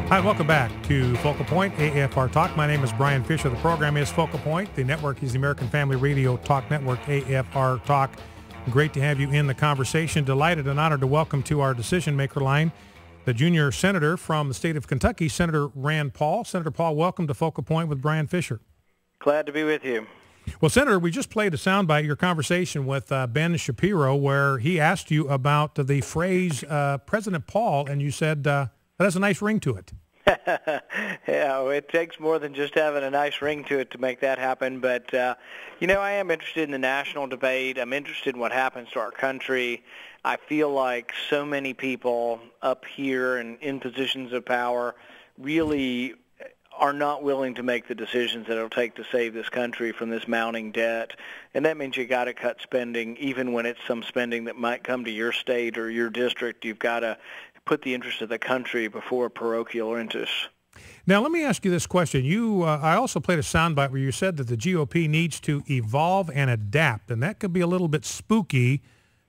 Hi, welcome back to Focal Point, AFR Talk. My name is Brian Fisher. The program is Focal Point. The network is the American Family Radio Talk Network, AFR Talk. Great to have you in the conversation. Delighted and honored to welcome to our decision maker line the junior senator from the state of Kentucky, Senator Rand Paul. Senator Paul, welcome to Focal Point with Brian Fisher. Glad to be with you. Well, Senator, we just played a soundbite, your conversation with Ben Shapiro, where he asked you about the phrase President Paul, and you said that has a nice ring to it. Yeah, it takes more than just having a nice ring to it to make that happen. But, I am interested in the national debate. I'm interested in what happens to our country. I feel like so many people up here and in positions of power really are not willing to make the decisions that it'll take to save this country from this mounting debt. And that means you got to cut spending, even when it's some spending that might come to your state or your district. You've got to put the interest of the country before parochial interests. Now, let me ask you this question. I also played a soundbite where you said that the GOP needs to evolve and adapt, and that could be a little bit spooky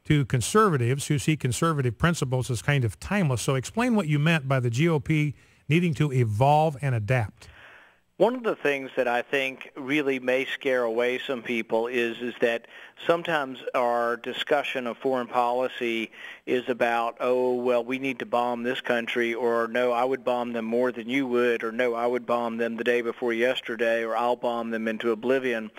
to conservatives who see conservative principles as kind of timeless. So explain what you meant by the GOP needing to evolve and adapt. One of the things that I think really may scare away some people is that sometimes our discussion of foreign policy is about, we need to bomb this country, or no, I would bomb them more than you would, or no, I would bomb them the day before yesterday, or I'll bomb them into oblivion.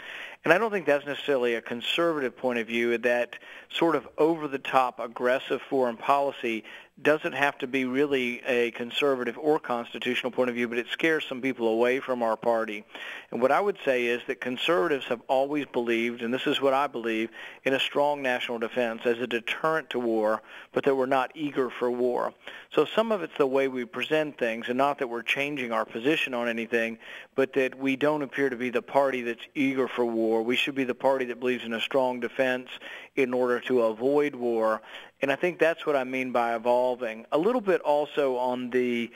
And I don't think that's necessarily a conservative point of view. That sort of over-the-top aggressive foreign policy doesn't have to be really a conservative or constitutional point of view, but it scares some people away from our party. And what I would say is that conservatives have always believed, and this is what I believe, in a strong national defense as a deterrent to war, but that we're not eager for war. So some of it's the way we present things, and not that we're changing our position on anything, but that we don't appear to be the party that's eager for war. We should be the party that believes in a strong defense in order to avoid war. And I think that's what I mean by evolving. A little bit also on the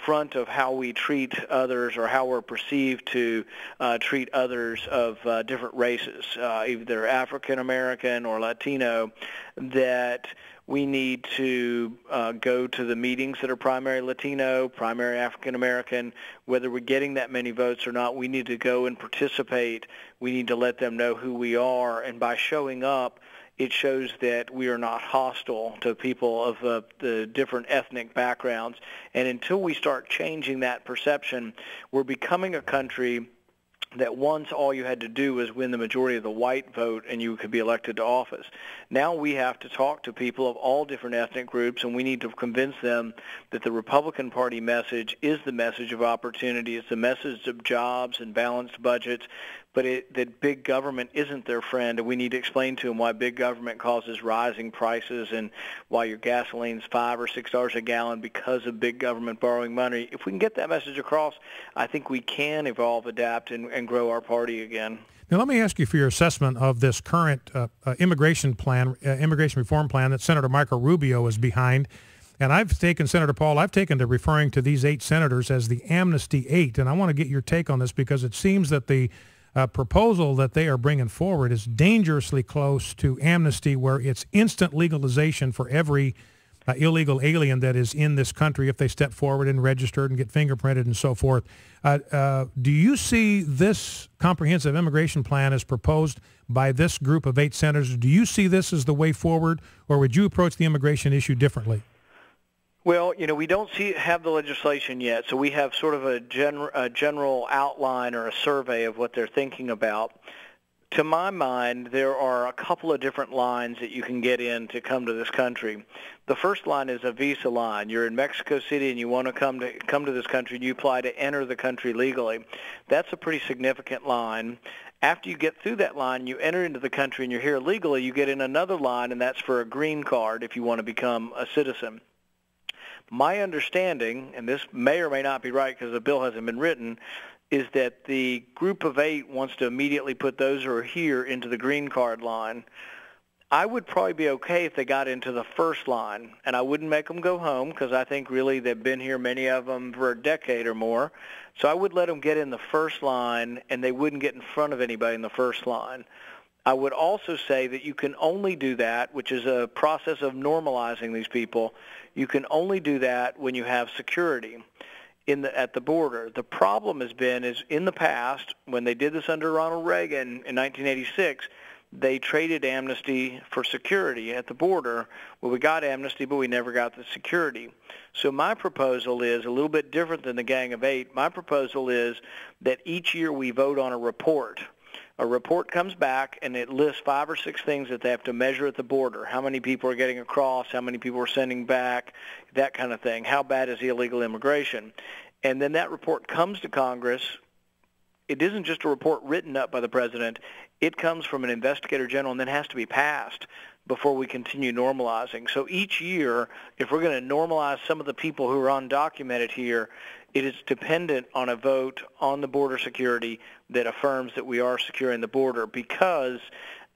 front of how we treat others, or how we're perceived to treat others of different races, either African American or Latino, that we need to go to the meetings that are primary Latino, primary African American. Whether we're getting that many votes or not, we need to go and participate. We need to let them know who we are, and by showing up, it shows that we are not hostile to people of the different ethnic backgrounds. And until we start changing that perception, we're becoming a country that once all you had to do was win the majority of the white vote and you could be elected to office. Now we have to talk to people of all different ethnic groups, and we need to convince them that the Republican Party message is the message of opportunity. It's the message of jobs and balanced budgets, but that big government isn't their friend, and we need to explain to them why big government causes rising prices and why your gasoline's $5 or $6 a gallon because of big government borrowing money. If we can get that message across, I think we can evolve, adapt, and grow our party again. Now, let me ask you for your assessment of this current immigration reform plan that Senator Marco Rubio is behind. And Senator Paul, I've taken to referring to these 8 senators as the Amnesty 8, and I want to get your take on this because it seems that the proposal that they are bringing forward is dangerously close to amnesty, where it's instant legalization for every illegal alien that is in this country if they step forward and registered and get fingerprinted and so forth. Do you see this comprehensive immigration plan as proposed by this group of 8 senators? Do you see this as the way forward, or would you approach the immigration issue differently? Well, we don't have the legislation yet, so we have sort of a general outline or a survey of what they're thinking about. To my mind, there are a couple of different lines that you can get in to come to this country. The first line is a visa line. You're in Mexico City and you want to come to this country, and you apply to enter the country legally. That's a pretty significant line. After you get through that line, you enter into the country and you're here legally, you get in another line, and that's for a green card if you want to become a citizen. My understanding, and this may or may not be right because the bill hasn't been written, is that the group of 8 wants to immediately put those who are here into the green card line. I would probably be okay if they got into the first line, and I wouldn't make them go home because I think really they've been here, many of them, for a decade or more. So I would let them get in the first line, and they wouldn't get in front of anybody in the first line. I would also say that you can only do that, which is a process of normalizing these people. You can only do that when you have security at the border. The problem has been is in the past, when they did this under Ronald Reagan in 1986, they traded amnesty for security at the border. Well, we got amnesty, but we never got the security. So my proposal is a little bit different than the Gang of Eight. My proposal is that each year we vote on a report. A report comes back, and it lists 5 or 6 things that they have to measure at the border. How many people are getting across, how many people are sending back, that kind of thing. How bad is the illegal immigration? And then that report comes to Congress. It isn't just a report written up by the president. It comes from an investigator general and then has to be passed before we continue normalizing. So each year, if we're going to normalize some of the people who are undocumented here, it is dependent on a vote on the border security that affirms that we are securing the border, because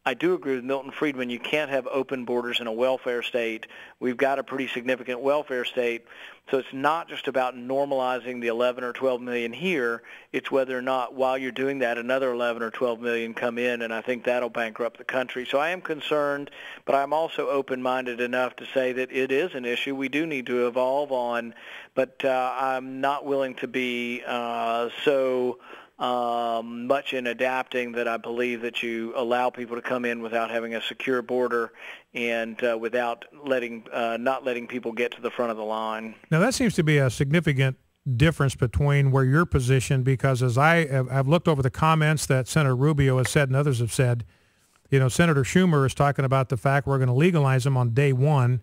I do agree with Milton Friedman, you can't have open borders in a welfare state. We've got a pretty significant welfare state, so it's not just about normalizing the 11 or 12 million here. It's whether or not while you're doing that, another 11 or 12 million come in, and I think that'll bankrupt the country. So I am concerned, but I'm also open-minded enough to say that it is an issue we do need to evolve on, but I'm not willing to be so much in adapting that I believe that you allow people to come in without having a secure border and without not letting people get to the front of the line. Now that seems to be a significant difference between where you're positioned, because as I've looked over the comments that Senator Rubio has said and others have said, you know, Senator Schumer is talking about the fact we're going to legalize them on day one,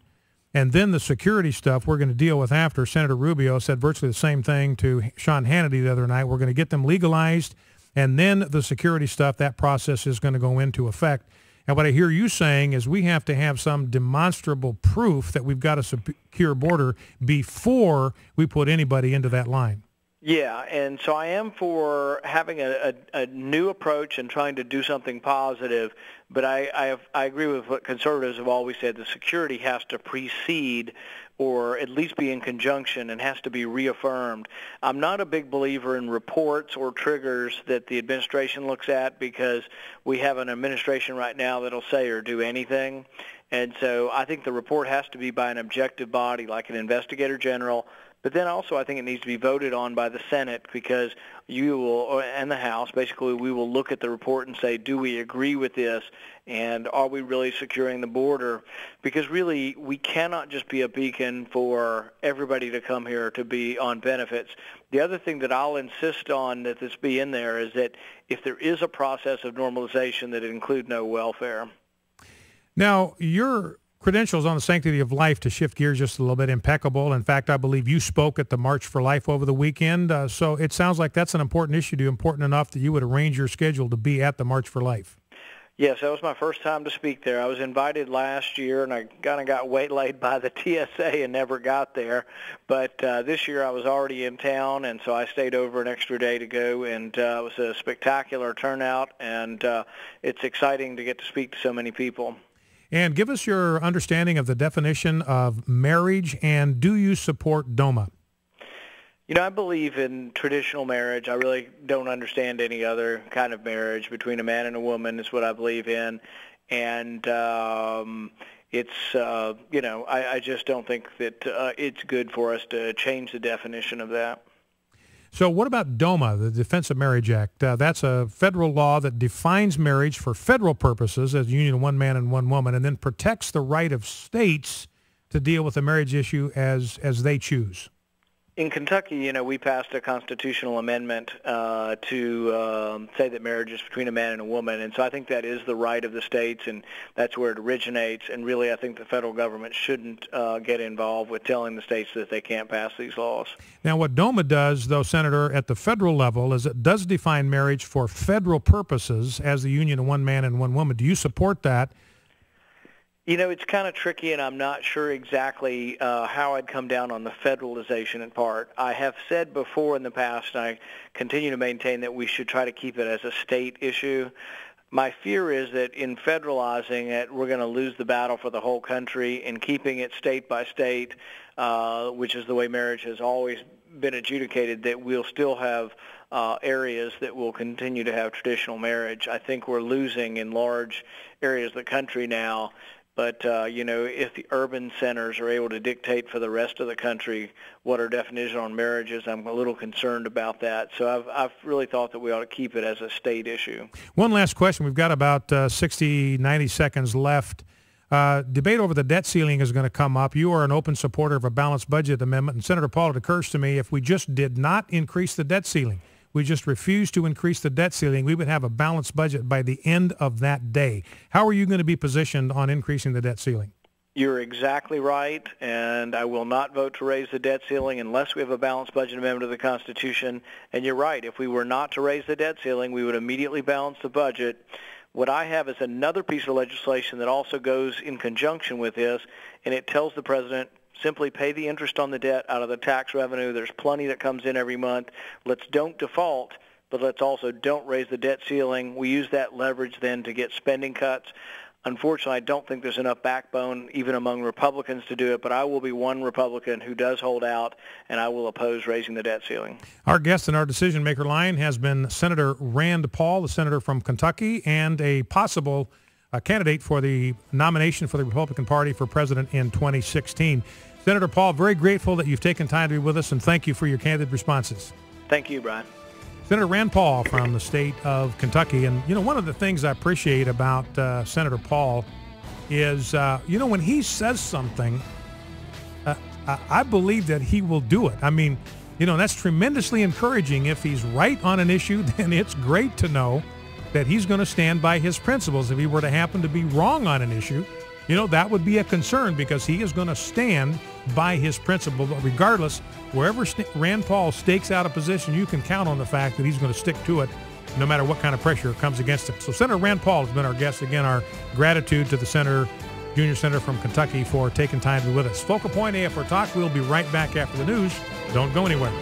and then the security stuff we're going to deal with after. Senator Rubio said virtually the same thing to Sean Hannity the other night. We're going to get them legalized, and then the security stuff, that process is going to go into effect. And what I hear you saying is we have to have some demonstrable proof that we've got a secure border before we put anybody into that line. Yeah, and so I am for having a new approach and trying to do something positive, but I agree with what conservatives have always said. The security has to precede or at least be in conjunction and has to be reaffirmed. I'm not a big believer in reports or triggers that the administration looks at, because we have an administration right now that'll say or do anything. And so I think the report has to be by an objective body like an investigator general. But then also I think it needs to be voted on by the Senate, because you will, and the House, basically we will look at the report and say, do we agree with this, and are we really securing the border? Because really we cannot just be a beacon for everybody to come here to be on benefits. The other thing that I'll insist on that this be in there is that if there is a process of normalization, that it include no welfare. Now, your credentials on the sanctity of life, to shift gears just a little bit, impeccable. In fact, I believe you spoke at the March for Life over the weekend. So it sounds like that's an important issue to you, important enough that you would arrange your schedule to be at the March for Life. Yes, that was my first time to speak there. I was invited last year, and I kind of got waylaid by the TSA and never got there. But this year I was already in town, and so I stayed over an extra day to go, and it was a spectacular turnout, and it's exciting to get to speak to so many people. And give us your understanding of the definition of marriage, and do you support DOMA? You know, I believe in traditional marriage. I really don't understand any other kind of marriage between a man and a woman is what I believe in. And it's, you know, I just don't think that it's good for us to change the definition of that. So what about DOMA, the Defense of Marriage Act? That's a federal law that defines marriage for federal purposes as a union of one man and one woman, and then protects the right of states to deal with the marriage issue as they choose. In Kentucky, you know, we passed a constitutional amendment to say that marriage is between a man and a woman, and so I think that is the right of the states, and that's where it originates, and really I think the federal government shouldn't get involved with telling the states that they can't pass these laws. Now, what DOMA does, though, Senator, at the federal level, is it does define marriage for federal purposes as the union of one man and one woman. Do you support that? You know, it's kind of tricky, and I'm not sure exactly how I'd come down on the federalization in part. I have said before in the past, and I continue to maintain that we should try to keep it as a state issue. My fear is that in federalizing it, we're going to lose the battle for the whole country. In keeping it state by state, which is the way marriage has always been adjudicated, that we'll still have areas that will continue to have traditional marriage. I think we're losing in large areas of the country now. But, if the urban centers are able to dictate for the rest of the country what our definition on marriage is, I'm a little concerned about that. So I've really thought that we ought to keep it as a state issue. One last question. We've got about 60, 90 seconds left. Debate over the debt ceiling is going to come up. You are an open supporter of a balanced budget amendment. And Senator Paul, it occurs to me, if we just did not increase the debt ceiling, we just refused to increase the debt ceiling, we would have a balanced budget by the end of that day. How are you going to be positioned on increasing the debt ceiling? You're exactly right, and I will not vote to raise the debt ceiling unless we have a balanced budget amendment of the Constitution. And you're right, if we were not to raise the debt ceiling, we would immediately balance the budget. What I have is another piece of legislation that also goes in conjunction with this, and it tells the president, simply pay the interest on the debt out of the tax revenue. There's plenty that comes in every month. Let's don't default, but let's also don't raise the debt ceiling. We use that leverage then to get spending cuts. Unfortunately, I don't think there's enough backbone even among Republicans to do it, but I will be one Republican who does hold out, and I will oppose raising the debt ceiling. Our guest in our decision maker line has been Senator Rand Paul, the senator from Kentucky, and a possible candidate for the nomination for the Republican Party for president in 2016. Senator Paul, very grateful that you've taken time to be with us, and thank you for your candid responses. Thank you, Brian. Senator Rand Paul from the state of Kentucky. And, one of the things I appreciate about Senator Paul is, when he says something, I believe that he will do it. I mean, that's tremendously encouraging. If he's right on an issue, then it's great to know that he's going to stand by his principles. If he were to happen to be wrong on an issue, that would be a concern, because he is going to stand by his principle. But regardless, wherever Rand Paul stakes out a position, you can count on the fact that he's going to stick to it no matter what kind of pressure comes against him. So Senator Rand Paul has been our guest. Again, our gratitude to the junior senator from Kentucky for taking time to be with us. Focal Point AFR Talk. We'll be right back after the news. Don't go anywhere.